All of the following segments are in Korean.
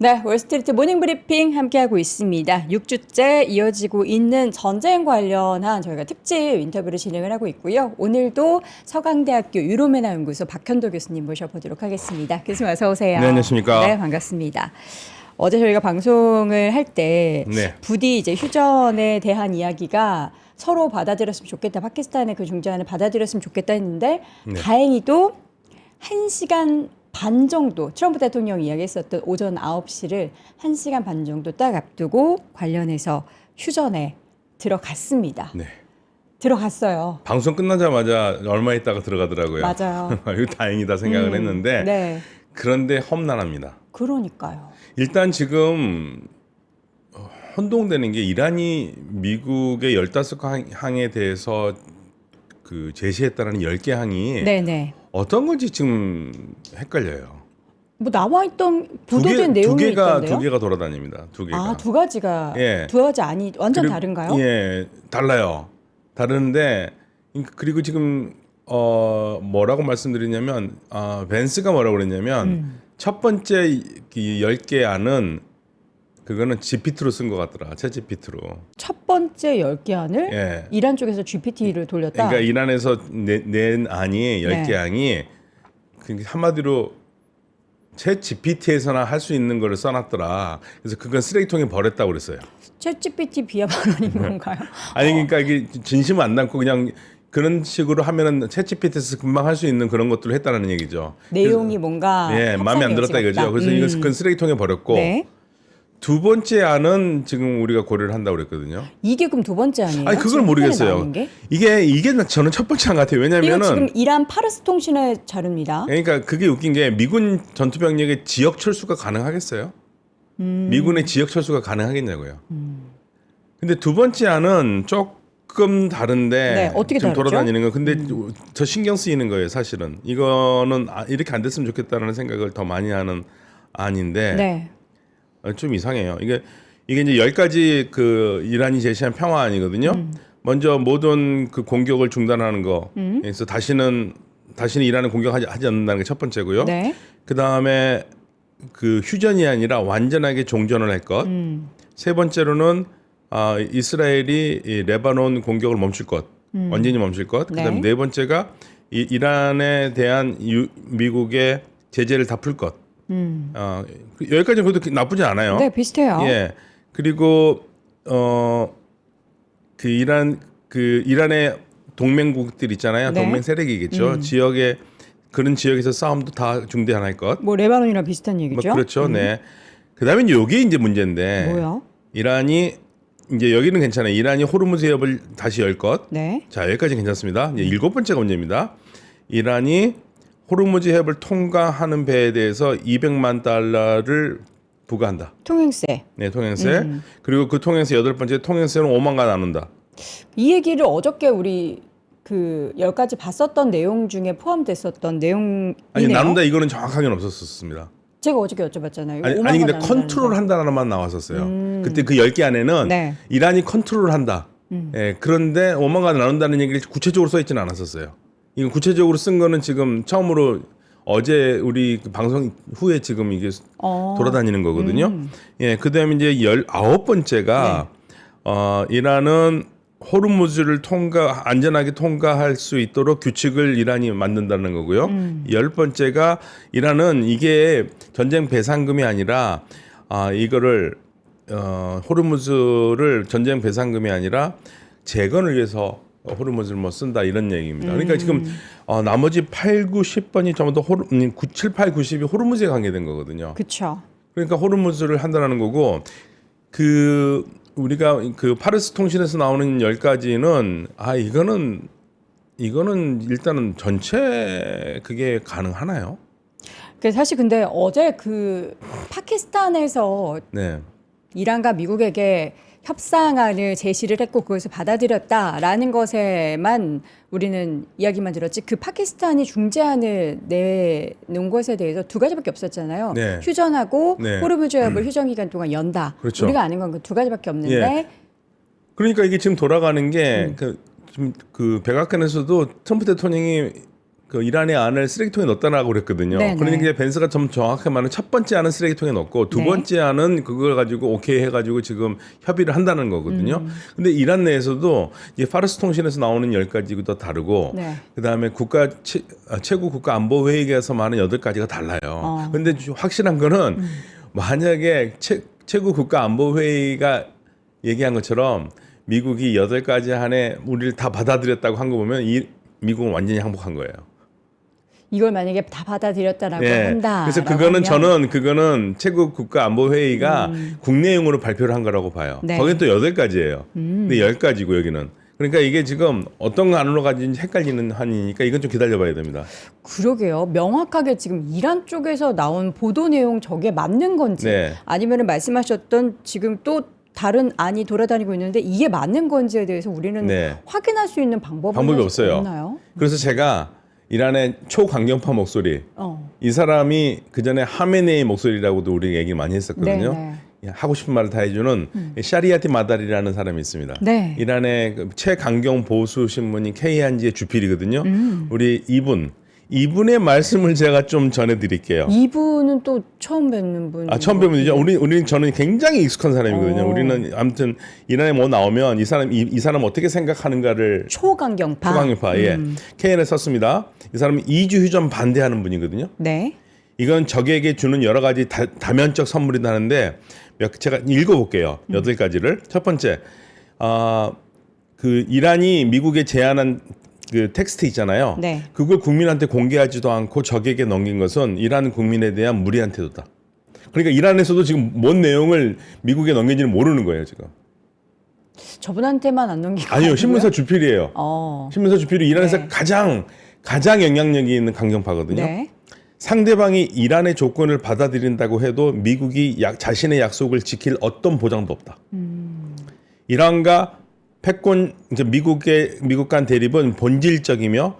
네, 월스트리트 모닝 브리핑 함께하고 있습니다. 6주째 이어지고 있는 전쟁 관련한 저희가 특집 인터뷰를 진행을 하고 있고요. 오늘도 서강대학교 유로메나 연구소 박현도 교수님 모셔보도록 하겠습니다. 교수님 어서 오세요. 네, 안녕하십니까. 네, 반갑습니다. 어제 저희가 방송을 할 때 네. 부디 이제 휴전에 대한 이야기가 서로 받아들였으면 좋겠다. 파키스탄의 그 중재안을 받아들였으면 좋겠다 했는데 네. 다행히도 1시간 반 정도 트럼프 대통령이 이야기했었던 오전 9시를 1시간 반 정도 딱 앞두고 관련해서 휴전에 들어갔습니다. 네. 들어갔어요. 방송 끝나자마자 얼마 있다가 들어가더라고요. 맞아요. 이거 다행이다 생각을 했는데 네. 그런데 험난합니다. 그러니까요. 일단 지금 혼동되는 게 이란이 미국의 15항에 대해서 그 제시했다는 10개 항이 네네. 어떤 건지 지금 헷갈려요. 뭐 나와 있던 보도된 내용이 있던데요. 두 개가 돌아다닙니다. 두 개가. 아, 두 가지가 예. 두 가지 아니 완전 그리고- 다른가요? 예, 달라요. 다른데 그리고 지금 뭐라고 말씀드리냐면 벤스가 뭐라고 그랬냐면 첫 번째 이 10개 안은 그거는 GPT로 쓴 것 같더라. 챗 GPT로. 첫 번째 10개 안을 예. 이란 쪽에서 GPT를 돌렸다. 그러니까 이란에서 낸 안이 10개 네. 안이 한마디로 챗 GPT에서나 할 수 있는 거를 써놨더라. 그래서 그건 쓰레기통에 버렸다고 그랬어요. 챗 GPT 비하 발언인 건가요? 아니 그러니까 이게 진심 안 담고 그냥 그런 식으로 하면은 챗 GPT에서 금방 할 수 있는 그런 것들을 했다는 얘기죠. 내용이 뭔가 예, 마음에 안 들었다 합성의 이거죠. 여지가 그래서 없다. 이건 그건 쓰레기통에 버렸고 네. 두 번째 안은 지금 우리가 고려를 한다고 그랬거든요. 이게 그럼 두 번째 아니에요? 아니 그걸 지금 모르겠어요. 나오는 게? 이게 저는 첫 번째 안 같아요. 이거 왜냐면은 지금 이란 파르스 통신의 자료입니다. 그러니까 그게 웃긴 게 미군 전투 병력의 지역 철수가 가능하겠어요? 미군의 지역 철수가 가능하겠냐고요. 근데 두 번째 안은 조금 다른데 네, 어떻게 지금 다르죠? 돌아다니는 거. 근데 더 신경 쓰이는 거예요, 사실은. 이거는 이렇게 안 됐으면 좋겠다는 생각을 더 많이 하는 안인데 네. 좀 이상해요. 이게 이제 10가지 그 이란이 제시한 평화안이거든요. 먼저 모든 그 공격을 중단하는 거. 그래서 다시는 이란은 공격하지 않는다는 게 첫 번째고요. 네. 그 다음에 그 휴전이 아니라 완전하게 종전을 할 것. 세 번째로는 이스라엘이 이 레바논 공격을 멈출 것, 완전히 멈출 것. 그다음에 네. 네 번째가 이란에 대한 미국의 제재를 다 풀 것. 여기까지 그래도 나쁘지 않아요. 네, 비슷해요. 예. 그리고 그 이란의 동맹국들 있잖아요. 네. 동맹 세력이겠죠. 지역에 그런 지역에서 싸움도 다 중단할 것. 뭐 레바논이랑 비슷한 뭐 얘기죠. 그렇죠. 네. 그다음에 이게 이제 문제인데. 뭐요? 이란이 이제 여기는 괜찮아요. 이란이 호르무즈 해협을 다시 열 것. 네. 자, 여기까지 괜찮습니다. 이제 일곱 번째가 문제입니다. 이란이 호르무즈 해협을 통과하는 배에 대해서 200만 달러를 부과한다. 통행세. 네, 통행세. 그리고 그 통행세 여덟 번째 통행세는 5만가 나눈다. 이 얘기를 어저께 우리 그 10가지 봤었던 내용 중에 포함됐었던 내용이네요. 아니 나눈다 이거는 정확하게는 없었습니다. 제가 어저께 여쭤봤잖아요. 아니 근데 컨트롤 한다는만 나왔었어요. 그때 그 10개 안에는 네. 이란이 컨트롤 한다. 예, 그런데 5만가 나눈다는 얘기를 구체적으로 써 있지는 않았었어요. 이거 구체적으로 쓴 거는 지금 처음으로 어제 우리 그 방송 후에 지금 이게 돌아다니는 거거든요. 예, 그다음에 이제 19번째가 이란은 호르무즈를 안전하게 통과할 수 있도록 규칙을 이란이 만든다는 거고요. 10번째가 이란은 이게 전쟁 배상금이 아니라 이거를 호르무즈를 전쟁 배상금이 아니라 재건을 위해서 호르무즈를 뭐 쓴다 이런 얘기입니다. 그러니까 지금 나머지 8, 9, 10번이 전부 다 7, 8, 90이 호르무즈에 관계된 거거든요. 그렇죠. 그러니까 호르무즈를 한다는 거고 우리가 그 파르스 통신에서 나오는 10가지는 이거는 일단은 전체 그게 가능하나요? 사실 근데 어제 그 파키스탄에서 네. 이란과 미국에게 협상안을 제시를 했고 그것을 받아들였다라는 것에만 우리는 이야기만 들었지 그 파키스탄이 중재안을 내놓은 것에 대해서 두 가지밖에 없었잖아요. 네. 휴전하고 네. 호르무즈 해협을 휴전 기간 동안 연다. 그렇죠. 우리가 아는 건 그 두 가지밖에 없는데 예. 그러니까 이게 지금 돌아가는 게 지금 그 백악관에서도 트럼프 대통령이 그 이란의 안을 쓰레기통에 넣었다라고 그랬거든요. 네네. 그러니까 이제 벤스가 좀 정확하게 말하면 첫 번째 안은 쓰레기통에 넣고 두 네. 번째 안은 그걸 가지고 오케이 해가지고 지금 협의를 한다는 거거든요. 근데 이란 내에서도 이제 파르스 통신에서 나오는 10가지가 더 다르고 네. 그다음에 최고 국가 안보 회의에서 말하는 8가지가 달라요. 근데 확실한 거는 만약에 최고 국가 안보 회의가 얘기한 것처럼 미국이 8가지 안에 우리를 다 받아들였다고 한 거 보면 미국은 완전히 항복한 거예요. 이걸 만약에 다 받아들였다라고 한다. 그래서 그거는 최고 국가 안보 회의가 국내용으로 발표를 한 거라고 봐요. 네. 거긴 또 8가지예요. 근데 10가지고 여기는. 그러니까 이게 지금 어떤 안으로 가진지 헷갈리는 한이니까 이건 좀 기다려봐야 됩니다. 그러게요. 명확하게 지금 이란 쪽에서 나온 보도 내용 저게 맞는 건지 네. 아니면 말씀하셨던 지금 또 다른 안이 돌아다니고 있는데 이게 맞는 건지에 대해서 우리는 네. 확인할 수 있는 방법이 없어요. 없나요? 그래서 제가 이란의 초강경파 목소리 이 사람이 그전에 하메네이 목소리라고도 우리 얘기 많이 했었거든요. 네. 하고 싶은 말을 다 해주는 샤리아티 마다리라는 사람이 있습니다. 네. 이란의 그 최강경 보수 신문인 케이한지의 주필이거든요. 우리 이분의 말씀을 제가 좀 전해드릴게요. 이분은 또 처음 뵙는 분. 처음 뵙는 분이죠. 우리는 저는 굉장히 익숙한 사람이거든요. 우리는 아무튼 이란에 뭐 나오면 이 사람 어떻게 생각하는가를 초강경파. KN에 썼습니다. 이 사람은 이주 휴전 반대하는 분이거든요. 네. 이건 적에게 주는 여러 가지 다면적 선물이라는데 제가 읽어볼게요. 8가지를. 첫 번째, 그 이란이 미국에 제안한 그 텍스트 있잖아요. 네. 그걸 국민한테 공개하지도 않고 적에게 넘긴 것은 이란 국민에 대한 무리한 태도다. 그러니까 이란에서도 지금 뭔 내용을 미국에 넘긴지는 모르는 거예요, 지금. 저분한테만 안 넘기고. 아니요, 신문사 주필이에요. 신문사 주필이 이란에서 네. 가장 영향력이 있는 강경파거든요. 네. 상대방이 이란의 조건을 받아들인다고 해도 미국이 자신의 약속을 지킬 어떤 보장도 없다. 이란과 패권 이제 미국 간 대립은 본질적이며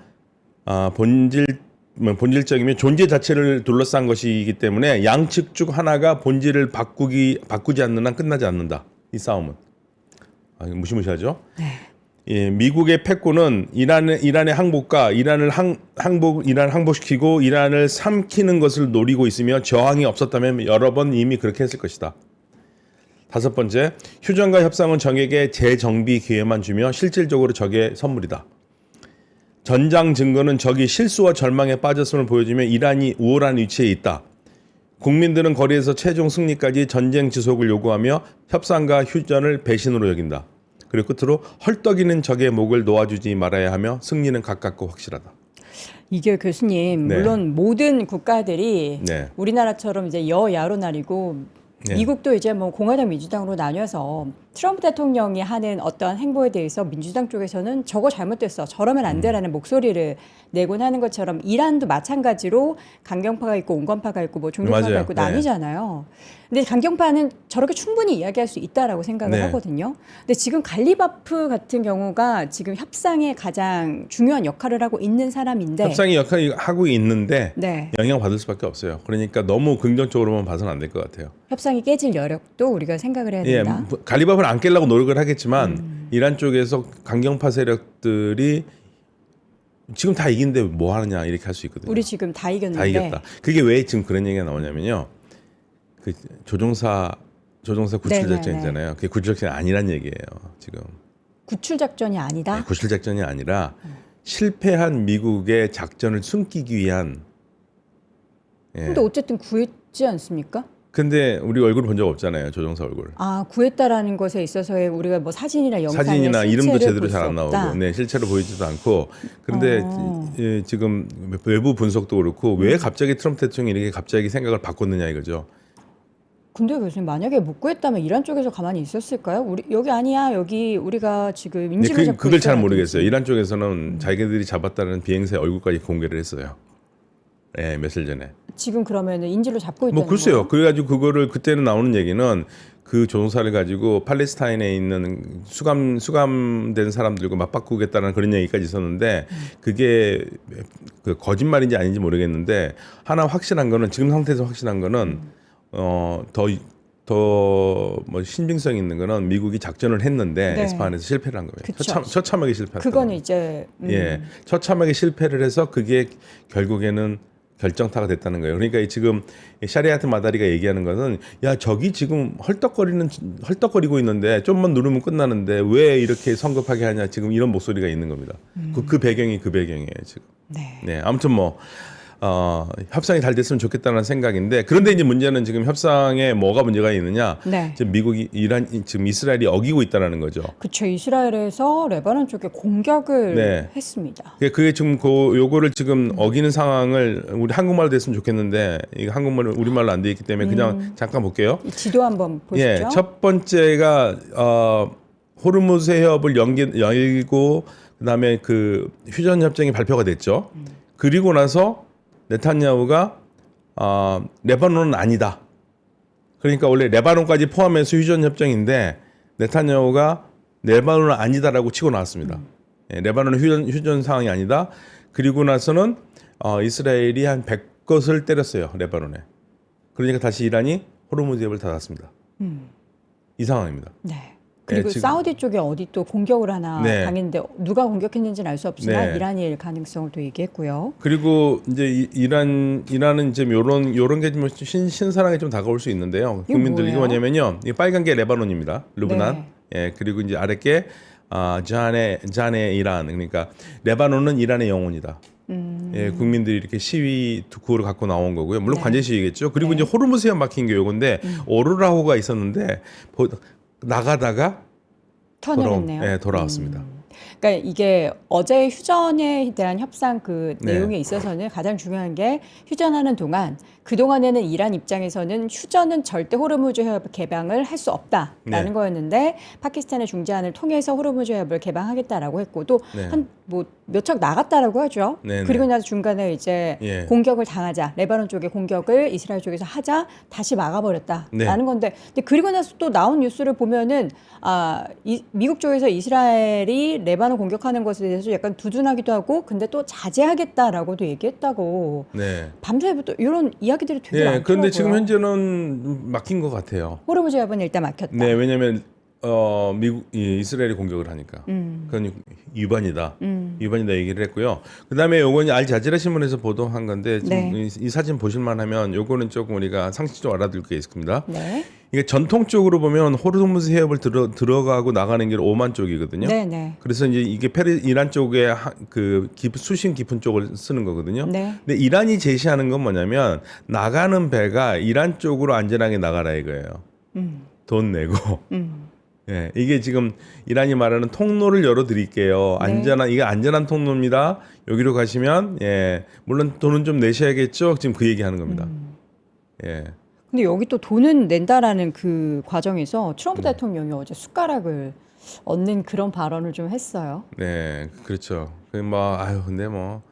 존재 자체를 둘러싼 것이기 때문에 양측 중 하나가 본질을 바꾸지 않는 한 끝나지 않는다. 이 싸움은 무시무시하죠. 네. 예, 미국의 패권은 이란의 항복과 이란을 항복시키고 이란을 삼키는 것을 노리고 있으며 저항이 없었다면 여러 번 이미 그렇게 했을 것이다. 5번째, 휴전과 협상은 적에게 재정비 기회만 주며 실질적으로 적의 선물이다. 전장 증거는 적이 실수와 절망에 빠졌음을 보여주며 이란이 우월한 위치에 있다. 국민들은 거리에서 최종 승리까지 전쟁 지속을 요구하며 협상과 휴전을 배신으로 여긴다. 그리고 끝으로 헐떡이는 적의 목을 놓아주지 말아야 하며 승리는 가깝고 확실하다. 이게 교수님, 네. 물론 모든 국가들이 네. 우리나라처럼 이제 여야로 나뉘고 네. 미국도 이제 뭐 공화당 민주당으로 나뉘어서 트럼프 대통령이 하는 어떠한 행보에 대해서 민주당 쪽에서는 저거 잘못됐어, 저러면 안 돼라는 목소리를 내곤 하는 것처럼 이란도 마찬가지로 강경파가 있고 온건파가 있고 뭐 종교파가 맞아요. 있고 네. 나뉘잖아요. 근데 강경파는 저렇게 충분히 이야기할 수 있다라고 생각을 네. 하거든요. 근데 지금 갈리바프 같은 경우가 지금 협상에 가장 중요한 역할을 하고 있는 사람인데 협상의 역할을 하고 있는데 네. 영향받을 수밖에 없어요. 그러니까 너무 긍정적으로만 봐서는 안 될 것 같아요. 협상이 깨질 여력도 우리가 생각을 해야 예, 된다. 갈리밥을 안 깨려고 노력을 하겠지만 이란 쪽에서 강경파 세력들이 지금 다 이긴데 뭐 하느냐 이렇게 할 수 있거든요. 우리 지금 다 이겼는데. 다 이겼다. 그게 왜 지금 그런 얘기가 나오냐면요. 그 조종사 구출 네네네. 작전이잖아요. 그게 구출 작전이 아니란 얘기예요. 지금 구출 작전이 아니다. 네, 구출 작전이 아니라 실패한 미국의 작전을 숨기기 위한. 예. 근데 어쨌든 구했지 않습니까? 근데 우리 얼굴 본 적 없잖아요. 조종사 얼굴. 아, 구했다라는 것에 있어서의 우리가 뭐 사진이나 영상의 이름도 제대로 볼 잘 안 수 나오고, 없다. 네, 실체로 보이지도 않고. 그런데 예, 지금 외부 분석도 그렇고 왜 갑자기 트럼프 대통령이 이렇게 갑자기 생각을 바꿨느냐 이거죠. 근데 교수님 만약에 못 구했다면 이란 쪽에서 가만히 있었을까요? 우리 여기 아니야, 여기 우리가 지금 인질을 잡고 그걸 잘 있어야 모르겠어요. 되지. 이란 쪽에서는 자기들이 잡았다는 비행사의 얼굴까지 공개를 했어요. 예, 며칠 전에. 지금 그러면은 인질로 잡고 있다는 뭐 글쎄요. 거예요? 그래가지고 그거를 그때는 나오는 얘기는 그 조종사를 가지고 팔레스타인에 있는 수감된 사람들과 맞바꾸겠다는 그런 얘기까지 있었는데 그게 그 거짓말인지 아닌지 모르겠는데 하나 확실한 거는 지금 상태에서 확실한 거는 더 더 뭐 신빙성 있는 거는 미국이 작전을 했는데 네. 에스파한에서 실패를 한 거예요. 그쵸. 처참하게 실패했다. 그거는 이제 예, 처참하게 실패를 해서 그게 결국에는 결정타가 됐다는 거예요. 그러니까 지금 샤리아트 마다리가 얘기하는 것은 야 저기 지금 헐떡거리고 있는데 좀만 누르면 끝나는데 왜 이렇게 성급하게 하냐 지금 이런 목소리가 있는 겁니다. 그 배경이 그 배경이에요 지금. 네. 네, 아무튼 뭐 협상이 잘 됐으면 좋겠다는 생각인데 그런데 이제 문제는 지금 협상에 뭐가 문제가 있느냐? 네. 지금 미국이 지금 이스라엘이 어기고 있다라는 거죠. 그렇죠. 이스라엘에서 레바논 쪽에 공격을 네. 했습니다. 그게 지금 요거를 지금 어기는 상황을 우리 한국말로 됐으면 좋겠는데 이거 한국말로 우리말로 안 돼 있기 때문에 그냥 잠깐 볼게요. 이 지도 한번 보시죠. 예, 첫 번째가 호르무즈 해협을 열고 그다음에 그 휴전 협정이 발표가 됐죠. 그리고 나서 네탄야후가 레바논은 아니다. 그러니까 원래 레바논까지 포함해서 휴전 협정인데 네탄야후가 레바논은 아니다라고 치고 나왔습니다. 예, 레바논은 휴전 상황이 아니다. 그리고 나서는 이스라엘이 한 100것을 때렸어요. 레바논에. 그러니까 다시 이란이 호르무즈 해협을 닫았습니다. 이 상황입니다. 네. 그리고 지금- 사우디 쪽에 어디 또 공격을 하나 네. 당했는데 누가 공격했는지는 알 수 없지만 네. 이란일 가능성을 또 얘기했고요. 그리고 이제 이란은 이제 요런 게 좀 신선하게 좀 다가올 수 있는데요. 이게 국민들이 뭐예요? 뭐냐면요. 이 빨간 게 레바논입니다. 르브난. 네. 예, 그리고 이제 아래 게 잔에 이란. 그러니까 레바논은 이란의 영혼이다. 예, 국민들이 이렇게 시위 투구를 갖고 나온 거고요. 물론 네. 관제 시위겠죠. 그리고 네. 이제 호르무즈에 막힌 게 요건데 오르라호가 있었는데 나가다가 턴을했네요. 돌아왔습니다. 그러니까 이게 어제 휴전에 대한 협상 그 네. 내용에 있어서는 가장 중요한 게 휴전하는 동안 그 동안에는 이란 입장에서는 휴전은 절대 호르무즈 해협 개방을 할 수 없다라는 네. 거였는데 파키스탄의 중재안을 통해서 호르무즈 해협을 개방하겠다라고 했고 또 네. 한 뭐 몇 척 나갔다라고 하죠. 네, 그리고 네. 나서 중간에 이제 예. 공격을 당하자 레바논 쪽에 공격을 이스라엘 쪽에서 하자 다시 막아버렸다라는 네. 건데 근데 그리고 나서 또 나온 뉴스를 보면은 미국 쪽에서 이스라엘이 레바논 공격하는 것에 대해서 약간 두둔하기도 하고 근데 또 자제하겠다라고도 얘기했다고 네. 밤새부터 이런 이야기들이 되게 예, 많더라고요. 그런데 지금 현재는 막힌 것 같아요. 호르무즈 해협은 일단 막혔다. 네, 왜냐하면 이스라엘이 공격을 하니까 그건 위반이다. 위반이다 얘기를 했고요. 그다음에 요거는 알자지라 신문에서 보도한 건데 지금 네. 이 사진 보실만하면 요거는 조금 우리가 상식적으로 알아둘 게 있습니다. 네, 이게 전통적으로 보면 호르무즈 해협을 들어가고 나가는 길 오만 쪽이거든요. 네, 네, 그래서 이제 이게 이란 쪽에 수심 깊은 쪽을 쓰는 거거든요. 네. 근데 이란이 제시하는 건 뭐냐면 나가는 배가 이란 쪽으로 안전하게 나가라 이거예요. 돈 내고. 예, 이게 지금 이란이 말하는 통로를 열어드릴게요. 네. 이게 안전한 통로입니다. 여기로 가시면 예, 물론 돈은 좀 내셔야겠죠. 지금 그 얘기하는 겁니다. 예, 근데 여기 또 돈은 낸다라는 그 과정에서 네. 트럼프 대통령이 어제 숟가락을 얹는 그런 발언을 좀 했어요. 네, 그렇죠. 근데 뭐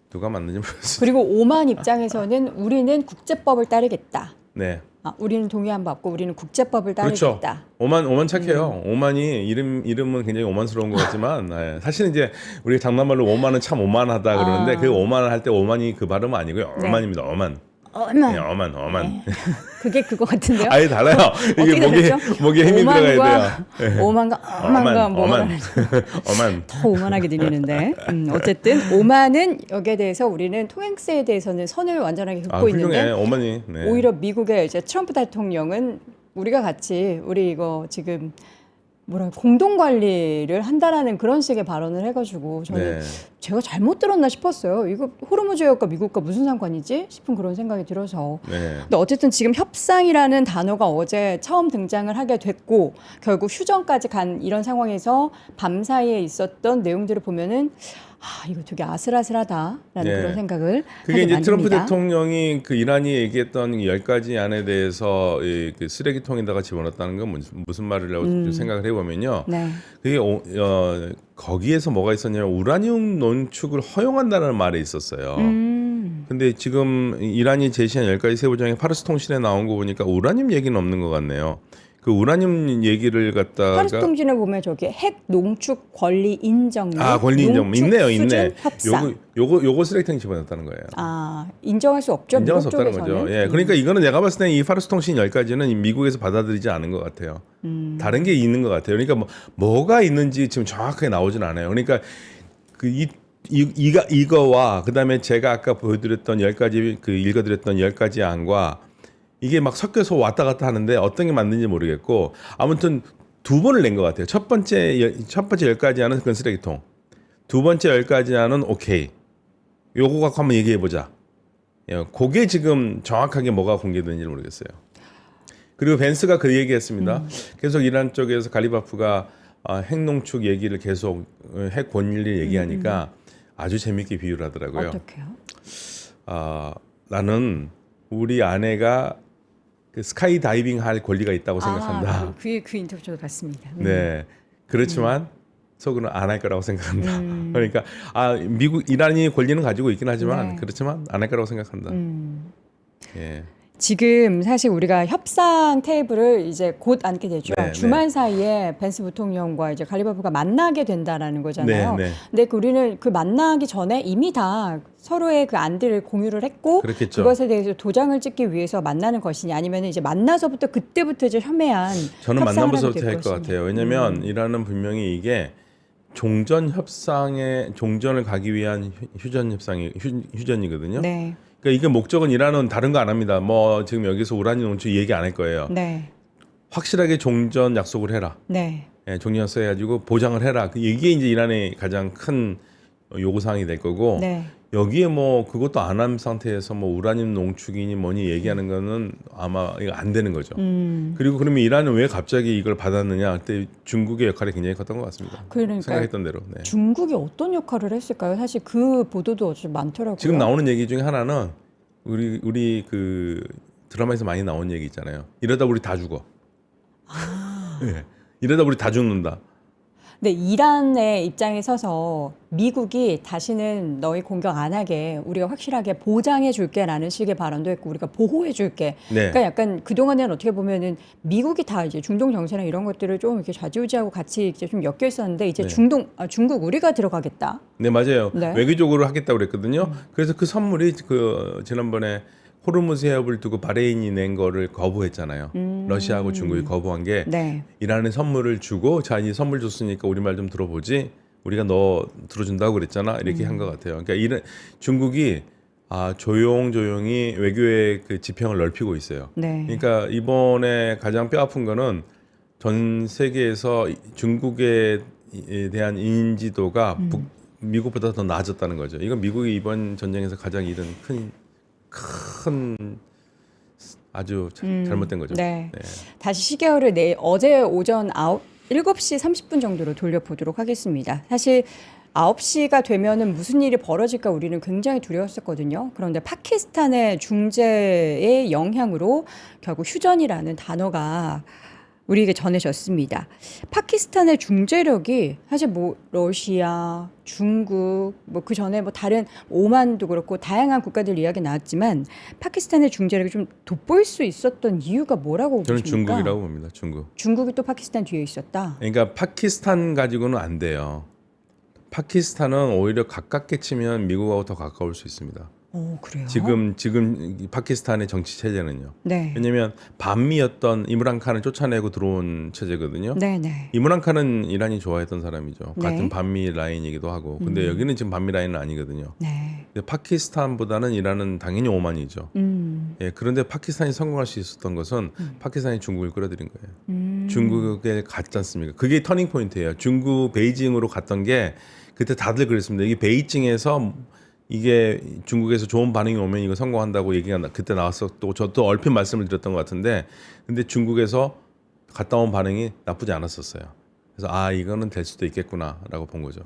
누가 맞는지 모르겠어요. 그리고 오만 입장에서는 우리는 국제법을 따르겠다. 네. 우리는 동의한 바 없고 우리는 국제법을 그렇죠. 따르겠다. 오만 착해요. 오만이 이름은 굉장히 오만스러운 것 같지만 예, 사실은 이제 우리 장난말로 오만은 참 오만하다 그러는데 그 오만을 할 때 오만이 그 발음은 아니고요. 네. 오만입니다. 오만. 어만. 네, 오만. 그게 그거 같은데요? 아예 달라요. 이게 목에 힘이 들어가야 돼요. 오만과 어만과 뭐가 오만. 더 오만하게 들리는데 어쨌든 오만은 여기에 대해서 우리는 통행세에 대해서는 선을 완전하게 긋고 있는데 훌륭해. 오만이. 네. 오히려 미국의 이제 트럼프 대통령은 우리가 같이 우리 이거 지금 공동 관리를 한다라는 그런 식의 발언을 해가지고 저는 네. 제가 잘못 들었나 싶었어요. 이거 호르무즈 해협과 미국과 무슨 상관이지 싶은 그런 생각이 들어서. 네. 근데 어쨌든 지금 협상이라는 단어가 어제 처음 등장을 하게 됐고 결국 휴전까지 간 이런 상황에서 밤사이에 있었던 내용들을 보면은 이거 되게 아슬아슬하다라는 네. 그런 생각을 그게 하게 이제 트럼프 만듭니다. 대통령이 그 이란이 얘기했던 10가지 안에 대해서 그 쓰레기통에다가 집어넣었다는 건 무슨 말이라고 좀 생각을 해보면요. 네. 그게 거기에서 뭐가 있었냐면 우라늄 농축을 허용한다는 말이 있었어요. 근데 지금 이란이 제시한 10가지 세부정의 파르스 통신에 나온 거 보니까 우라늄 얘기는 없는 것 같네요. 그 우라늄 얘기를 갖다가 파리스 통지를 보면 저기 핵 농축 권리 인정 및 권리 인정 농축 있네요, 수준 있네. 협상. 요거 쓰레기통에 집어넣었다는 거예요. 인정할 수 없죠. 인정할 수 미국 없다는 쪽에서는. 거죠. 예, 그러니까 이거는 내가 봤을 때 이 파리스 통신 10가지는 미국에서 받아들이지 않은 것 같아요. 다른 게 있는 것 같아요. 그러니까 뭐가 있는지 지금 정확하게 나오진 않아요. 그러니까 이거와 그다음에 제가 아까 보여드렸던 10가지 읽어드렸던 10가지 안과 이게 막 섞여서 왔다 갔다 하는데 어떤 게 맞는지 모르겠고 아무튼 두 번을 낸 것 같아요. 첫 번째 10가지 안은 그건 쓰레기통. 두 번째 10가지 안은 오케이. 요거 갖고 한번 얘기해 보자. 예, 그게 지금 정확하게 뭐가 공개되는지 모르겠어요. 그리고 벤스가 그 얘기했습니다. 계속 이란 쪽에서 갈리바프가 핵농축 얘기를 계속 핵 권리를 얘기하니까 아주 재밌게 비유를 하더라고요. 어떻게요? 나는 우리 아내가 그 스카이 다이빙 할 권리가 있다고 생각한다. 그 인터뷰 저도 봤습니다. 네. 그렇지만 속으로는 안 할 거라고 생각한다. 그러니까 미국 이란이 권리는 가지고 있긴 하지만 네. 그렇지만 안 할 거라고 생각한다. 예. 지금 사실 우리가 협상 테이블을 이제 곧 앉게 되죠. 네, 주말 사이에 벤스 부통령과 이제 갈리바프가 만나게 된다라는 거잖아요. 네, 네. 근데 우리는 그 만나기 전에 이미 다 서로의 그 안들을 공유를 했고 그렇겠죠. 그것에 대해서 도장을 찍기 위해서 만나는 것이냐 아니면 이제 만나서부터 그때부터 이제 혐해한 저는 협상을 만나면서부터 하게 할 될 것 것이냐. 같아요. 왜냐하면 이란은 분명히 이게 종전 협상에 종전을 가기 위한 휴전 협상이 휴전이거든요. 네, 그러니까 이게 목적은 이란은 다른 거 안 합니다. 뭐 지금 여기서 우라늄 농축 얘기 안 할 거예요. 네, 확실하게 종전 약속을 해라. 네. 예, 종전 약속해가지고 보장을 해라. 이게 이제 이란의 가장 큰 요구 사항이 될 거고 네. 여기에 뭐 그것도 안 한 상태에서 뭐 우라늄 농축이니 뭐니 얘기하는 거는 아마 이거 안 되는 거죠. 그리고 그러면 이란은 왜 갑자기 이걸 받았느냐? 그때 중국의 역할이 굉장히 컸던 것 같습니다. 그러니까 생각했던 대로. 네. 중국이 어떤 역할을 했을까요? 사실 그 보도도 어제 많더라고요. 지금 나오는 얘기 중에 하나는 우리 그 드라마에서 많이 나온 얘기 있잖아요. 이러다 우리 다 죽어. 네. 이러다 우리 다 죽는다. 근데 이란의 입장에 서서 미국이 다시는 너희 공격 안 하게 우리가 확실하게 보장해 줄게라는 식의 발언도 했고 우리가 보호해 줄게. 네. 그러니까 약간 그동안에는 어떻게 보면은 미국이 다 이제 중동 정세나 이런 것들을 좀 이렇게 좌지우지하고 같이 이제 좀 엮여 있었는데 이제 네. 중국 우리가 들어가겠다. 네, 맞아요. 네. 외교적으로 하겠다고 그랬거든요. 그래서 그 선물이 지난번에 호르무즈 해협을 두고 바레인이 낸 거를 거부했잖아요. 러시아하고 중국이 거부한 게 네. 이란에 선물을 주고 자, 이 선물 줬으니까 우리 말 좀 들어보지. 우리가 너 들어준다고 그랬잖아. 이렇게 한 것 같아요. 그러니까 중국이 조용히 외교의 그 지평을 넓히고 있어요. 네. 그러니까 이번에 가장 뼈아픈 거는 전 세계에서 중국에 대한 인지도가 미국보다 더 나아졌다는 거죠. 이건 미국이 이번 전쟁에서 가장 잃은 큰 아주 잘못된 거죠. 네. 다시 시계열을 어제 오전 7시 30분 정도로 돌려보도록 하겠습니다. 사실 9시가 되면은 무슨 일이 벌어질까 우리는 굉장히 두려웠었거든요. 그런데 파키스탄의 중재의 영향으로 결국 휴전이라는 단어가 우리에게 전해졌습니다. 파키스탄의 중재력이 사실 뭐 러시아, 중국, 뭐 그 전에 뭐 다른 오만도 그렇고 다양한 국가들 이야기 나왔지만 파키스탄의 중재력이 좀 돋보일 수 있었던 이유가 뭐라고 저는 보십니까? 중국이라고 봅니다. 중국이 또 파키스탄 뒤에 있었다. 그러니까 파키스탄 가지고는 안 돼요. 파키스탄은 오히려 가깝게 치면 미국하고 더 가까울 수 있습니다. 오, 그래요? 지금 파키스탄의 정치 체제는요. 네. 왜냐하면 반미였던 이므란 칸을 쫓아내고 들어온 체제거든요. 네네. 이므란 칸은 이란이 좋아했던 사람이죠. 네. 같은 반미 라인이기도 하고. 근데 여기는 지금 반미 라인은 아니거든요. 네. 근데 파키스탄보다는 이란은 당연히 오만이죠. 예, 그런데 파키스탄이 성공할 수 있었던 것은 파키스탄이 중국을 끌어들인 거예요. 중국에 갔지 않습니까? 그게 터닝 포인트예요. 중국 베이징으로 갔던 게 그때 다들 그랬습니다. 이게 베이징에서 이게 중국에서 좋은 반응이 오면 이거 성공한다고 얘기가 그때 나왔었고 저도 얼핏 말씀을 드렸던 것 같은데 근데 중국에서 갔다 온 반응이 나쁘지 않았었어요. 그래서 이거는 될 수도 있겠구나라고 본 거죠.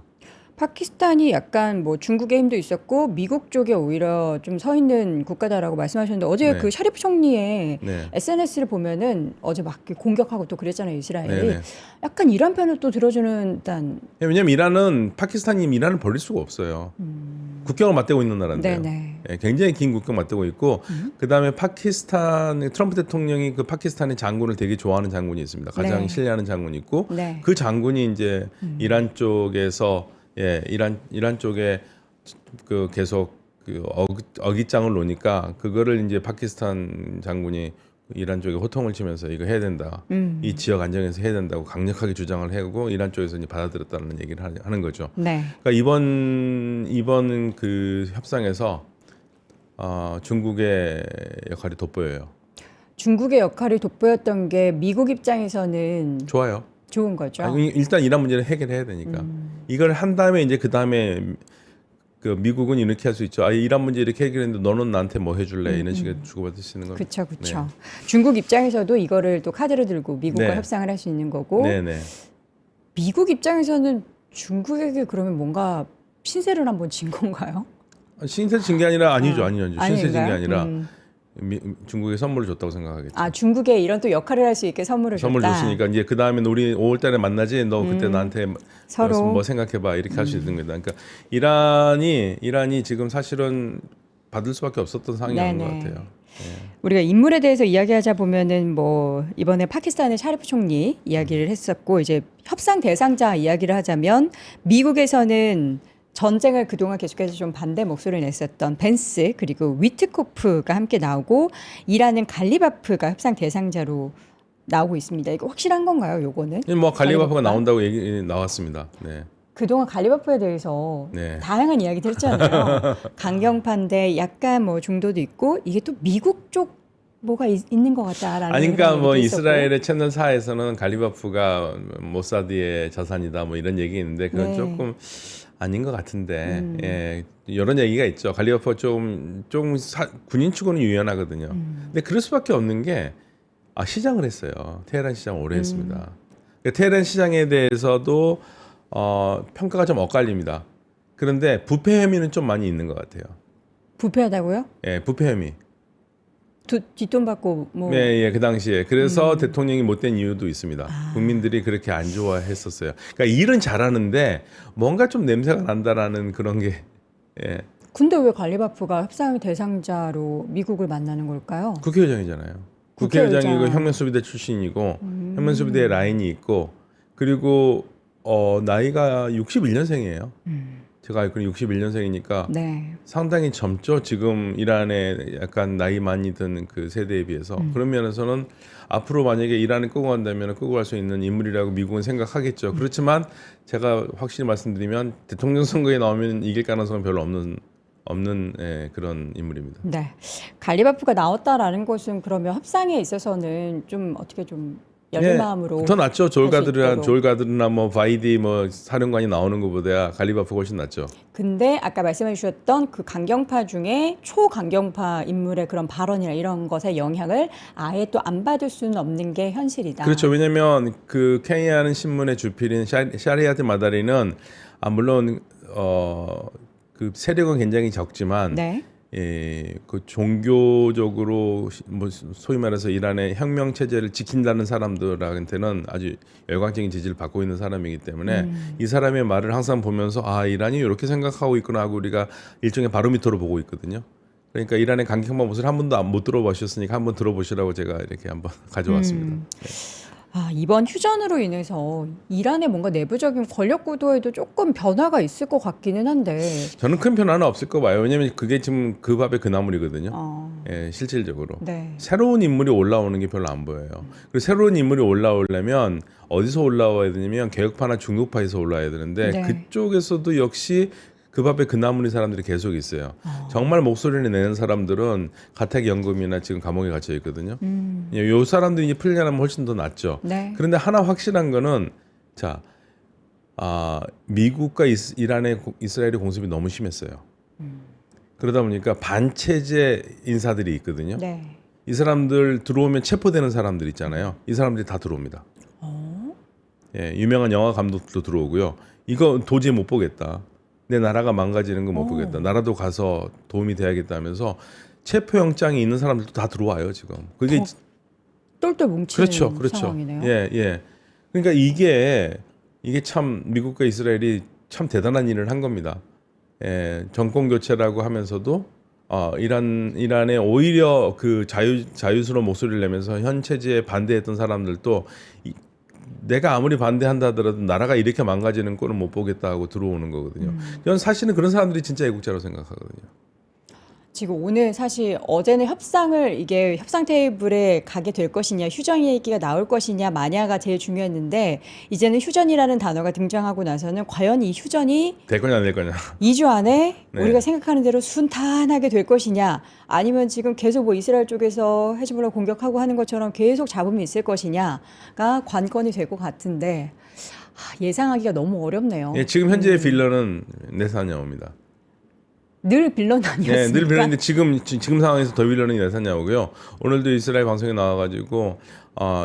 파키스탄이 약간 뭐 중국의 힘도 있었고 미국 쪽에 오히려 좀 서 있는 국가다라고 말씀하셨는데 어제 네. 그 샤리프 총리의 네. SNS를 보면은 어제 막 공격하고 또 그랬잖아요 이스라엘이. 네네. 약간 이란 편을 또 들어주는 단. 왜냐면 이란은 파키스탄이 이란을 버릴 수가 없어요. 국경을 맞대고 있는 나라인데요. 네네. 예, 굉장히 긴 국경 맞대고 있고 그다음에 파키스탄 트럼프 대통령이 그 파키스탄의 장군을 되게 좋아하는 장군이 있습니다. 가장 네. 신뢰하는 장군이 있고 네. 그 장군이 이제 이란 쪽에서 이란 쪽에 그 계속 그 어깃장을 놓으니까 그거를 이제 파키스탄 장군이 이란 쪽에 호통을 치면서 이거 해야 된다. 이 지역 안정에서 해야 된다고 강력하게 주장을 하고 이란 쪽에서 이제 받아들였다는 얘기를 하는 거죠. 네. 그러니까 이번 그 협상에서 중국의 역할이 돋보여요. 중국의 역할이 돋보였던 게 미국 입장에서는 좋아요. 좋은 거죠. 아니, 일단 이란 문제를 해결해야 되니까 이걸 한 다음에 이제 그 다음에 그 미국은 이렇게 할 수 있죠. 이란 문제 이렇게 해결했는데 너는 나한테 뭐 해줄래? 이런 식의 주고받을 수 있는 겁니다. 그렇죠, 그렇죠. 중국 입장에서도 이거를 또 카드로 들고 미국과 네. 협상을 할 수 있는 거고, 네네. 미국 입장에서는 중국에게 그러면 뭔가 신세를 한번 진 건가요? 신세 진 게 아니라 아니죠. 신세 진 게 아닌가요? 아니라 중국에 선물을 줬다고 생각하겠죠. 아, 중국에 이런 또 역할을 할 수 있게 선물을 선물 줬다. 줬으니까 이제 그 다음에는 우리 5월달에 만나지. 너 그때 나한테 서로. 뭐 생각해봐 이렇게 할 수 있는 거다. 그러니까 이란이 지금 사실은 받을 수밖에 없었던 상황인 것 네네. 같아요. 우리가 인물에 대해서 이야기하자 보면은 뭐 이번에 파키스탄의 샤리프 총리 이야기를 했었고, 이제 협상 대상자 이야기를 하자면 미국에서는 전쟁을 그동안 계속해서 좀 반대 목소리를 냈었던 벤스 그리고 위트코프가 함께 나오고, 이란은 갈리바프가 협상 대상자로 나오고 있습니다. 이거 확실한 건가요, 요거는? 뭐 갈리바프가 갈리바프가? 나온다고 얘기 나왔습니다. 네. 그동안 갈리바프에 대해서 네. 다양한 이야기들 했잖아요. 강경파인데 약간 뭐 중도도 있고, 이게 또 미국 쪽 뭐가 있는 것 같다라는. 아니 그러니까 이런 뭐 얘기도 있었고. 이스라엘의 채널 4에서는 갈리바프가 모사드의 자산이다 뭐 이런 얘기 있는데 그건 네. 조금 아닌 것 같은데 예, 이런 얘기가 있죠. 갈리바프가 좀 군인 치고는 유연하거든요. 근데 그럴 수밖에 없는 게 시장을 했어요. 테헤란 시장 오래 했습니다. 그러니까 테헤란 시장에 대해서도 평가가 좀 엇갈립니다. 그런데 부패 혐의는 좀 많이 있는 것 같아요. 부패하다고요? 예, 부패 혐의. 뒷돈 받고 뭐. 네, 그 당시에. 그래서 대통령이 못된 이유도 있습니다. 국민들이 그렇게 안 좋아했었어요. 그러니까 일은 잘하는데 뭔가 좀 냄새가 난다라는 그런 게. 예. 근데 왜 갈리바프가 협상의 대상자로 미국을 만나는 걸까요? 국회의장이잖아요. 국회의장. 국회의장이고 혁명수비대 출신이고 혁명수비대 라인이 있고 그리고 나이가 61년생이에요. 제가 알기로는 61년생이니까 네. 상당히 젊죠. 지금 이란에 약간 나이 많이 든 그 세대에 비해서. 그런 면에서는 앞으로 만약에 이란을 끌고 간다면 끌고 갈 수 있는 인물이라고 미국은 생각하겠죠. 그렇지만 제가 확실히 말씀드리면 대통령 선거에 나오면 이길 가능성은 별로 없는 그런 인물입니다. 네. 갈리바프가 나왔다라는 것은 그러면 협상에 있어서는 좀 어떻게 좀 열린 마음으로. 더 낫죠. 할 수 있도록. 조울가드나 뭐 바이디 뭐 사령관이 나오는 것보다 갈리바프가 훨씬 낫죠. 근데 아까 말씀해 주셨던 그 강경파 중에 초강경파 인물의 그런 발언이나 이런 것의 영향을 아예 또 안 받을 수는 없는 게 현실이다. 그렇죠. 왜냐하면 그 케냐는 신문의 주필인 샤리아트 마다리는 물론 그 세력은 굉장히 적지만 네. 그 종교적으로 뭐 소위 말해서 이란의 혁명 체제를 지킨다는 사람들한테는 아주 열광적인 지지를 받고 있는 사람이기 때문에 이 사람의 말을 항상 보면서 이란이 이렇게 생각하고 있구나 하고 우리가 일종의 바로미터로 보고 있거든요. 그러니까 이란의 강경파 모습을 한 번도 못 들어보셨으니까 한번 들어보시라고 제가 이렇게 한번 가져왔습니다. 이번 휴전으로 인해서 이란의 뭔가 내부적인 권력 구도에도 조금 변화가 있을 것 같기는 한데. 저는 큰 변화는 없을 거 봐요. 왜냐하면 그게 지금 그 밥의 그 나물이거든요. 실질적으로. 네. 새로운 인물이 올라오는 게 별로 안 보여요. 그리고 새로운 인물이 올라오려면 어디서 올라와야 되냐면 개혁파나 중도파에서 올라와야 되는데 네. 그쪽에서도 역시 그 밥에 그 나물인 사람들이 계속 있어요. 정말 목소리를 내는 사람들은 가택연금이나 지금 감옥에 갇혀 있거든요. 요 사람들이 이제 풀려나면 훨씬 더 낫죠. 네. 그런데 하나 확실한 거는 미국과 이스라엘의 공습이 너무 심했어요. 그러다 보니까 반체제 인사들이 있거든요. 네. 이 사람들 들어오면 체포되는 사람들 있잖아요. 이 사람들이 다 들어옵니다. 예, 유명한 영화 감독도 들어오고요. 이거 도저히 못 보겠다. 내 나라가 망가지는 거 못 보겠다. 나라도 가서 도움이 돼야겠다 하면서 체포영장이 있는 사람들도 다 들어와요 지금. 그게 똘똘 뭉치는 그렇죠. 상황이네요. 예. 그러니까 이게 참 미국과 이스라엘이 참 대단한 일을 한 겁니다. 정권 교체라고 하면서도 이란에 오히려 그 자유스러운 목소리를 내면서 현 체제에 반대했던 사람들도 내가 아무리 반대한다 하더라도 나라가 이렇게 망가지는 꼴은 못 보겠다 하고 들어오는 거거든요. 저는 사실은 그런 사람들이 진짜 애국자라고 생각하거든요. 지금 오늘 사실 어제는 이게 협상 테이블에 가게 될 것이냐, 휴전 얘기가 나올 것이냐, 마냐가 제일 중요했는데 이제는 휴전이라는 단어가 등장하고 나서는 과연 이 휴전이 될 거냐 안 될 거냐. 2주 안에 네. 우리가 생각하는 대로 순탄하게 될 것이냐, 아니면 지금 계속 뭐 이스라엘 쪽에서 헤즈볼라 공격하고 하는 것처럼 계속 잡음이 있을 것이냐가 관건이 될 것 같은데 예상하기가 너무 어렵네요. 예, 지금 현재의 빌런은 네타냐후입니다. 늘 빌런 아니었습니까? 네, 늘 빌런인데 지금 상황에서 더 빌런이 네타냐후고요. 오늘도 이스라엘 방송에 나와가지고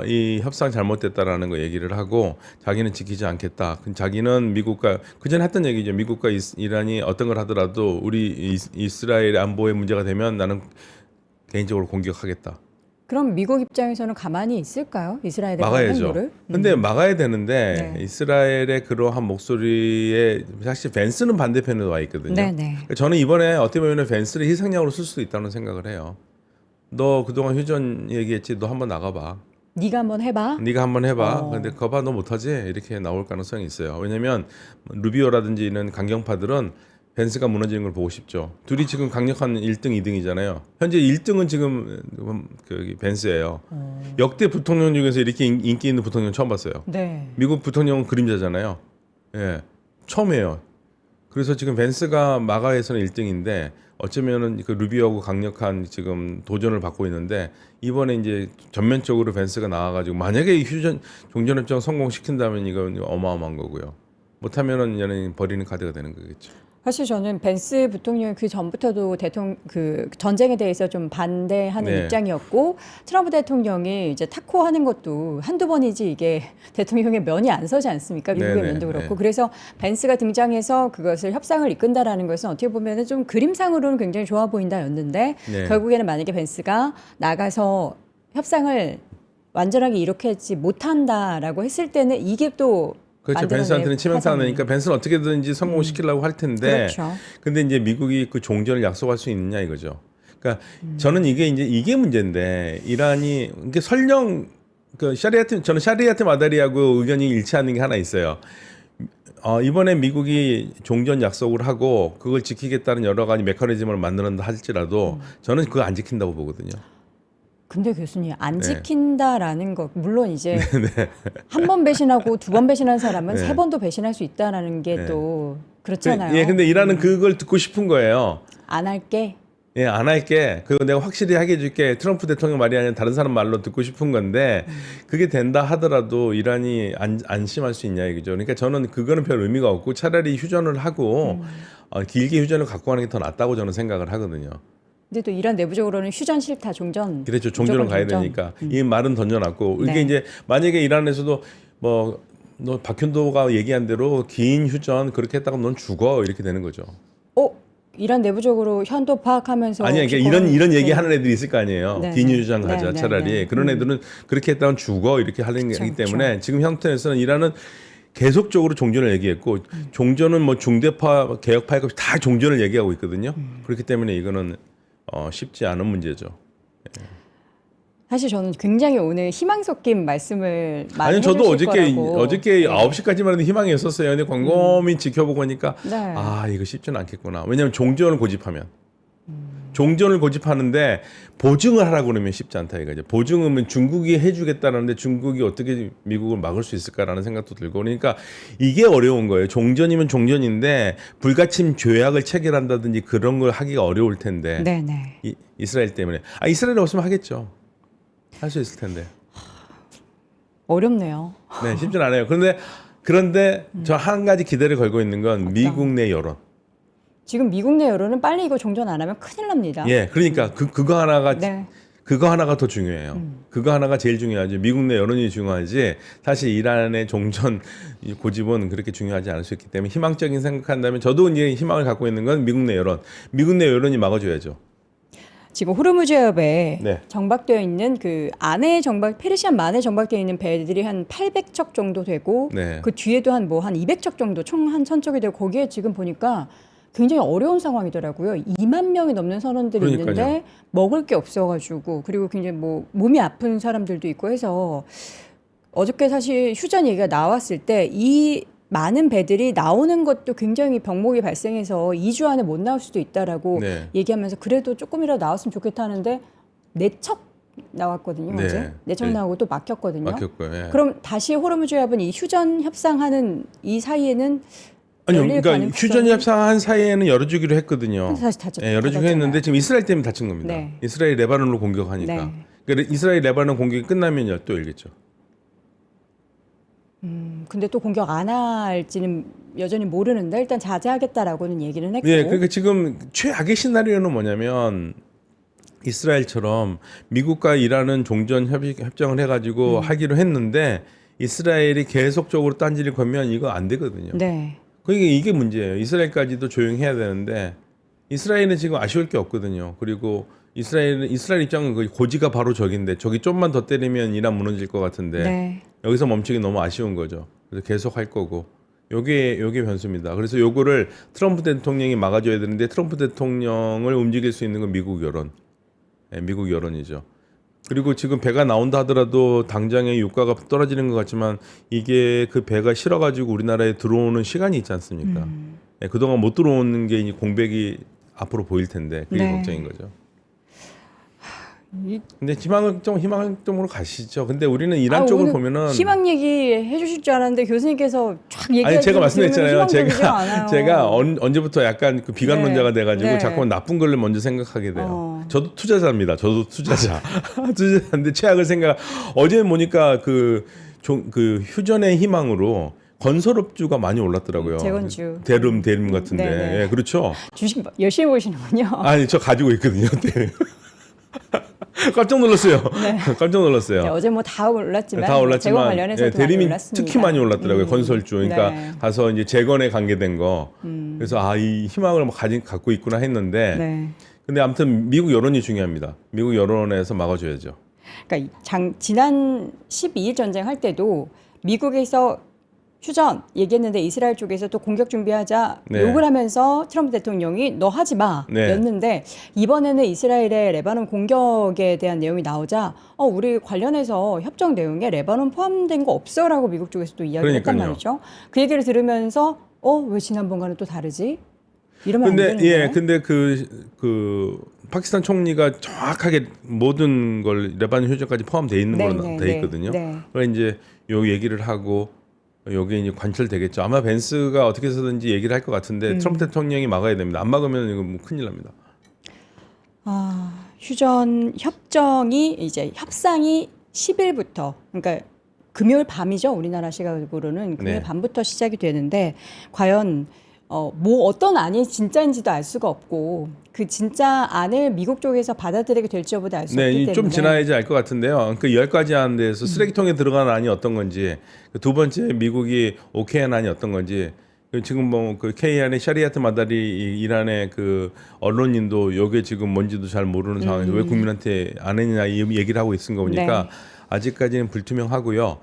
이 협상 잘못됐다라는 거 얘기를 하고 자기는 지키지 않겠다. 자기는 미국과 그전에 했던 얘기죠. 미국과 이란이 어떤 걸 하더라도 우리 이스라엘 안보에 문제가 되면 나는 개인적으로 공격하겠다. 그럼 미국 입장에서는 가만히 있을까요? 이스라엘의 막아야죠. 행보를? 근데 막아야 되는데 네. 이스라엘의 그러한 목소리에 사실 벤스는 반대편에 와 있거든요. 네네. 그러니까 저는 이번에 어떻게 보면 벤스를 희생양으로 쓸 수도 있다는 생각을 해요. 너 그동안 휴전 얘기했지. 너 한번 나가봐. 네가 한번 해봐. 네가 한번 해봐. 근데 거봐 너 못하지? 이렇게 나올 가능성이 있어요. 왜냐하면 루비오라든지 이런 강경파들은 벤스가 무너지는 걸 보고 싶죠. 둘이 지금 강력한 1등, 2등이잖아요. 현재 1등은 지금 벤스예요. 역대 부통령 중에서 이렇게 인기 있는 부통령 처음 봤어요. 네. 미국 부통령은 그림자잖아요. 예, 처음이에요. 그래서 지금 벤스가 마가에서는 1등인데 어쩌면은 그 루비오하고 강력한 지금 도전을 받고 있는데 이번에 이제 전면적으로 벤스가 나와가지고 만약에 종전협정 성공시킨다면 이건 어마어마한 거고요. 못하면은 얘는 버리는 카드가 되는 거겠죠. 사실 저는 벤스 부통령이 그 전부터도 그 전쟁에 대해서 좀 반대하는 네. 입장이었고 트럼프 대통령이 이제 타코하는 것도 한두 번이지 이게 대통령의 면이 안 서지 않습니까? 미국의 네네, 면도 그렇고 네. 그래서 벤스가 등장해서 그것을 협상을 이끈다라는 것은 어떻게 보면은 좀 그림상으로는 굉장히 좋아 보인다였는데 네. 결국에는 만약에 벤스가 나가서 협상을 완전하게 이렇게 하지 못한다라고 했을 때는 이게 또 그렇죠. 벤스한테는 치명상하니까 벤스는 어떻게든지 성공시키려고 할 텐데. 그렇죠. 근데 이제 미국이 그 종전을 약속할 수 있느냐 이거죠. 그러니까 저는 이게 문제인데 이란이 이게 설령 저는 샤리아트 마다리하고 의견이 일치하는 게 하나 있어요. 이번에 미국이 종전 약속을 하고 그걸 지키겠다는 여러 가지 메커니즘을 만드는다 할지라도 저는 그거 안 지킨다고 보거든요. 근데 교수님 안 네. 지킨다라는 것 물론 이제 한 번 배신하고 두 번 배신한 사람은 네. 세 번도 배신할 수 있다라는 게 또 그렇잖아요. 예, 근데 이란은 그걸 듣고 싶은 거예요. 안 할게. 예, 안 할게. 그거 내가 확실히 하게 해줄게. 트럼프 대통령 말이 아니라 다른 사람 말로 듣고 싶은 건데 그게 된다 하더라도 이란이 안심할 수 있냐 이거죠. 그러니까 저는 그거는 별 의미가 없고 차라리 휴전을 하고 길게 휴전을 갖고 가는 게 더 낫다고 저는 생각을 하거든요. 근데 또 이란 내부적으로는 휴전 싫다, 종전. 그렇죠. 종전은 가야 종전. 되니까 이 말은 던져놨고 이게 네. 이제 만약에 이란에서도 너 박현도가 얘기한 대로 긴 휴전 그렇게 했다가 넌 죽어 이렇게 되는 거죠. 이란 내부적으로 현도 파악하면서 아니 그러니까 이런 얘기 하는 애들이 있을 거 아니에요. 네. 긴 휴전 가자 네, 네, 차라리 네. 그런 애들은 그렇게 했다면 죽어 이렇게 하는 그쵸, 거기 때문에 지금 형태에서는 이란은 계속적으로 종전을 얘기했고 종전은 뭐 중대파 개혁파 다 종전을 얘기하고 있거든요. 그렇기 때문에 이거는 쉽지 않은 문제죠. 사실 저는 굉장히 오늘 희망 섞인 말씀을 많이 아니 저도 해주실 거라고. 어저께 네. 9시까지만 해도 희망이 있었어요. 근데 곰곰이 지켜보고 보니까 네. 이거 쉽지는 않겠구나. 왜냐하면 종전을 고집하면 종전을 고집하는데 보증을 하라고 그러면 쉽지 않다 이거죠. 보증은 중국이 해주겠다는데 중국이 어떻게 미국을 막을 수 있을까라는 생각도 들고 그러니까 이게 어려운 거예요. 종전이면 종전인데 불가침 조약을 체결한다든지 그런 걸 하기가 어려울 텐데 네네. 이스라엘 때문에 이스라엘 없으면 하겠죠. 할 수 있을 텐데. 어렵네요. 네, 쉽진 않아요. 그런데 저 한 가지 기대를 걸고 있는 건 미국 내 여론. 지금 미국 내 여론은 빨리 이거 종전 안 하면 큰일 납니다. 예, 그러니까 그거 하나가 네. 그거 하나가 더 중요해요. 그거 하나가 제일 중요하지. 미국 내 여론이 중요하지. 사실 이란의 종전 고집은 그렇게 중요하지 않을 수 있기 때문에 희망적인 생각한다면 저도 이제 희망을 갖고 있는 건 미국 내 여론. 미국 내 여론이 막아줘야죠. 지금 호르무즈 해협에 네. 정박되어 있는 그 페르시안 만에 정박되어 있는 배들이 한 800척 정도 되고 네. 그 뒤에도 한 200척 정도 총 한 1000척이 되고 거기에 지금 보니까 굉장히 어려운 상황이더라고요. 2만 명이 넘는 선원들이 그러니까요. 있는데 먹을 게 없어가지고 그리고 굉장히 뭐 몸이 아픈 사람들도 있고 해서 어저께 사실 휴전 얘기가 나왔을 때 이 많은 배들이 나오는 것도 굉장히 병목이 발생해서 2주 안에 못 나올 수도 있다라고 네. 얘기하면서 그래도 조금이라도 나왔으면 좋겠다 하는데 4척 나왔거든요. 네. 어제 4척 네. 나오고 또 막혔거든요. 막혔고요. 예. 그럼 다시 호르무즈합은 이 휴전 협상하는 이 사이에는 아니요, 열릴 그러니까 가능성이- 휴전 협상한 사이에는 열어주기로 했거든요. 다시 닫혔- 예, 열어주기로 닫았잖아요. 했는데 지금 이스라엘 때문에 다친 겁니다. 네. 이스라엘 레바논으로 공격하니까. 네. 그러니까 이스라엘 레바논 공격이 끝나면 또 열겠죠. 근데 또 공격 안 할지는 여전히 모르는데 일단 자제하겠다라고는 얘기는 했고. 네, 그러니까 지금 최악의 시나리오는 뭐냐면 이스라엘처럼 미국과 이란은 종전 협정을 해가지고 하기로 했는데 이스라엘이 계속적으로 딴지를 걸면 이거 안 되거든요. 네. 그러니까 이게 문제예요. 이스라엘까지도 조용해야 되는데 이스라엘은 지금 아쉬울 게 없거든요. 그리고 이스라엘 입장은 그 고지가 바로 저긴데 저기 좀만 더 때리면 이란 무너질 것 같은데 네. 여기서 멈추기 너무 아쉬운 거죠. 그래서 계속 할 거고. 요게 변수입니다. 그래서 요거를 트럼프 대통령이 막아줘야 되는데 트럼프 대통령을 움직일 수 있는 건 미국 여론. 네, 미국 여론이죠. 그리고 지금 배가 나온다 하더라도 당장의 유가가 떨어지는 것 같지만 이게 그 배가 실어가지고 우리나라에 들어오는 시간이 있지 않습니까? 네, 그동안 못 들어오는 게 이제 공백이 앞으로 보일 텐데 그게 네. 걱정인 거죠. 근데 희망적으로 가시죠. 근데 우리는 이란 쪽을 오늘 보면은 희망 얘기 해주실 줄 알았는데 교수님께서 쫙 얘기하시는 아니 제가 말씀드렸잖아요. 않아요. 제가 언제부터 약간 그 비관론자가 네. 돼가지고 네. 자꾸만 나쁜 걸 먼저 생각하게 돼요. 저도 투자자입니다. 저도 투자자. 투자자인데 최악을 생각. 어제 보니까 그 휴전의 희망으로 건설업주가 많이 올랐더라고요. 재건주. 대림 같은데. 네네. 예, 그렇죠. 주식 열심히 보시는군요. 아니 저 가지고 있거든요. 네. 깜짝 놀랐어요. 깜짝 놀랐어요. 네, 어제 뭐 다 올랐지만 다 올랐지만 재건 관련해서도 많이 대림이 올랐습니다. 특히 많이 올랐더라고요. 건설주. 그러니까 네. 가서 이제 재건에 관계된 거. 그래서 이 희망을 갖고 있구나 했는데. 네. 근데 아무튼 미국 여론이 중요합니다. 미국 여론에서 막아줘야죠. 그러니까 지난 12일 전쟁 할 때도 미국에서 휴전 얘기했는데 이스라엘 쪽에서 또 공격 준비하자 네. 욕을 하면서 트럼프 대통령이 너 하지 마 네. 였는데 이번에는 이스라엘의 레바논 공격에 대한 내용이 나오자 우리 관련해서 협정 내용에 레바논 포함된 거 없어라고 미국 쪽에서 또 이야기를 했단 그러니까요. 말이죠. 그 얘기를 들으면서 왜 지난번과는 또 다르지? 이러면 안 근데 되는데. 근데 그 파키스탄 총리가 정확하게 모든 걸 레바논 휴전까지 포함되어 있는 걸로 돼 있거든요. 네. 그래서 이제 요 얘기를 하고 여기 이제 관철되겠죠. 아마 벤스가 어떻게 해서든지 얘기를 할 것 같은데 트럼프 대통령이 막아야 됩니다. 안 막으면 이거 뭐 큰일 납니다. 휴전 협정이 이제 협상이 10일부터 그러니까 금요일 밤이죠. 우리나라 시각으로는 금요일 네. 밤부터 시작이 되는데 과연 뭐 어떤 안이 진짜인지도 알 수가 없고 그 진짜 안을 미국 쪽에서 받아들이게 될지 여부도 알 수 없기 때문에 좀 지나야지 알 것 같은데요. 그 10가지 안 돼서 쓰레기통에 들어간 안이 어떤 건지, 두 번째 미국이 오케이한 안이 어떤 건지, 지금 뭐 그 K안의 샤리아트 마다리 이란의 그 언론인도 요게 지금 뭔지도 잘 모르는 상황에서 왜 국민한테 안 했냐 이 얘기를 하고 있은 거 보니까 네. 아직까지는 불투명하고요.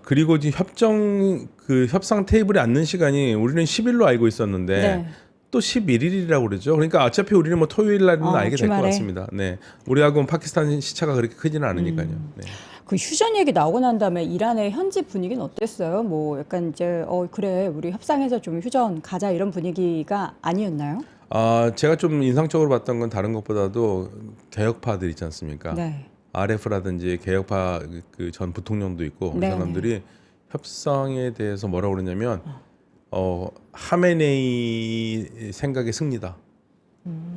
그리고 지금 협상 테이블에 앉는 시간이 우리는 10일로 알고 있었는데 네. 또 11일이라고 그러죠. 그러니까 어차피 우리는 뭐 토요일 날은 알게 될 것 주말에. 같습니다. 네, 우리하고는 파키스탄 시차가 그렇게 크지는 않으니까요. 네. 그 휴전 얘기 나오고 난 다음에 이란의 현지 분위기는 어땠어요? 뭐 약간 이제 그래 우리 협상해서 좀 휴전 가자 이런 분위기가 아니었나요? 제가 좀 인상적으로 봤던 건 다른 것보다도 개혁파들 있지 않습니까? 네. RF라든지 개혁파 그 전 부통령도 있고 네, 그 사람들이 협상에 대해서 뭐라고 그러냐면 하메네이 생각의 승리다.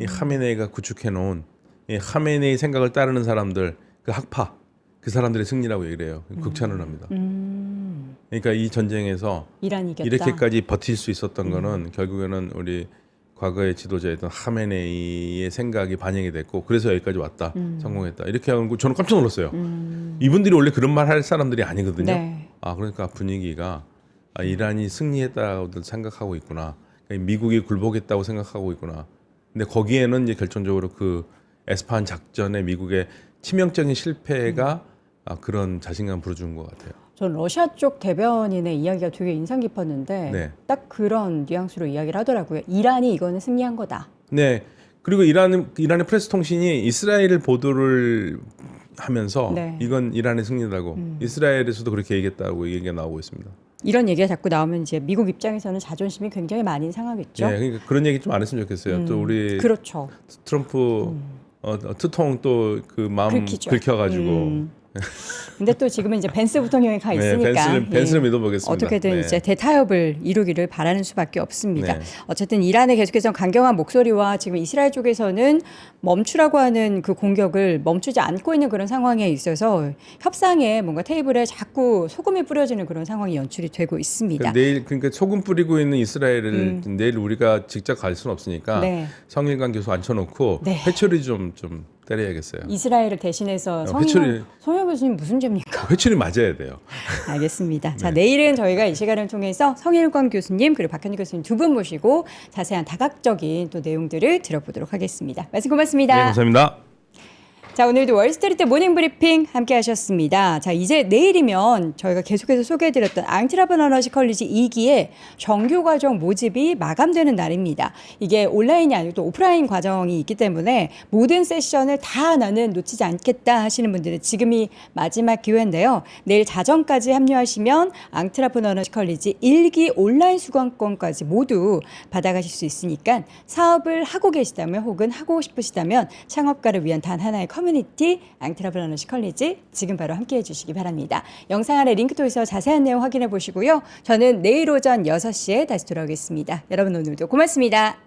이 하메네이가 구축해 놓은 이 하메네이 생각을 따르는 사람들 그 학파 그 사람들의 승리라고 얘기를 해요. 극찬을 합니다. 그러니까 이 전쟁에서 이란이 이겼다. 이렇게까지 버틸 수 있었던 거는 결국에는 우리 과거의 지도자였던 하메네이의 생각이 반영이 됐고 그래서 여기까지 왔다. 성공했다. 이렇게 하고 저는 깜짝 놀랐어요. 이분들이 원래 그런 말 할 사람들이 아니거든요. 네. 그러니까 분위기가 이란이 승리했다고 생각하고 있구나. 미국이 굴복했다고 생각하고 있구나. 근데 거기에는 이제 결정적으로 그 에스파한 작전의 미국의 치명적인 실패가 그런 자신감 불어준 것 같아요. 전 러시아 쪽 대변인의 이야기가 되게 인상 깊었는데 네. 딱 그런 뉘앙스로 이야기를 하더라고요. 이란이 이거는 승리한 거다. 네. 그리고 이란의 프레스 통신이 이스라엘을 보도를 하면서 네. 이건 이란의 승리다고 이스라엘에서도 그렇게 얘기했다고 얘기가 나오고 있습니다. 이런 얘기가 자꾸 나오면 이제 미국 입장에서는 자존심이 굉장히 많이 상하겠죠. 네, 그러니까 그런 얘기 좀 안 했으면 좋겠어요. 또 우리 그렇죠. 트럼프 트통 또 그 마음 긁히죠. 긁혀가지고 근데 또 지금은 이제 벤스 부통령이 가 있으니까 벤스를 믿어보겠습니다. 어떻게든 네. 이제 대타협을 이루기를 바라는 수밖에 없습니다. 네. 어쨌든 이란의 계속해서 강경한 목소리와 지금 이스라엘 쪽에서는 멈추라고 하는 그 공격을 멈추지 않고 있는 그런 상황에 있어서 협상에 뭔가 테이블에 자꾸 소금이 뿌려지는 그런 상황이 연출이 되고 있습니다. 그러니까 소금 뿌리고 있는 이스라엘을 내일 우리가 직접 갈 수는 없으니까 네. 성일관 교수 앉혀놓고 네. 회초리 좀 때려야겠어요. 이스라엘을 대신해서 회초리. 성일 교수님 무슨 죄입니까? 회초리 맞아야 돼요. 알겠습니다. 자, 내일은 저희가 이 시간을 통해서 성일관 교수님 그리고 박현희 교수님 두 분 모시고 자세한 다각적인 또 내용들을 들어보도록 하겠습니다. 말씀 고맙습니다. 네, 감사합니다. 자, 오늘도 월스트리트 모닝 브리핑 함께 하셨습니다. 자, 이제 내일이면 저희가 계속해서 소개해드렸던 앙트라브너러시 컬리지 2기의 정규 과정 모집이 마감되는 날입니다. 이게 온라인이 아니고 또 오프라인 과정이 있기 때문에 모든 세션을 다 나는 놓치지 않겠다 하시는 분들은 지금이 마지막 기회인데요. 내일 자정까지 합류하시면 앙트라브너러시 컬리지 1기 온라인 수강권까지 모두 받아가실 수 있으니까 사업을 하고 계시다면 혹은 하고 싶으시다면 창업가를 위한 단 하나의 커뮤니티 앙트라브너러시 컬리지 지금 바로 함께해 주시기 바랍니다. 영상 아래 링크 통해서 자세한 내용 확인해 보시고요. 저는 내일 오전 6시에 다시 돌아오겠습니다. 여러분 오늘도 고맙습니다.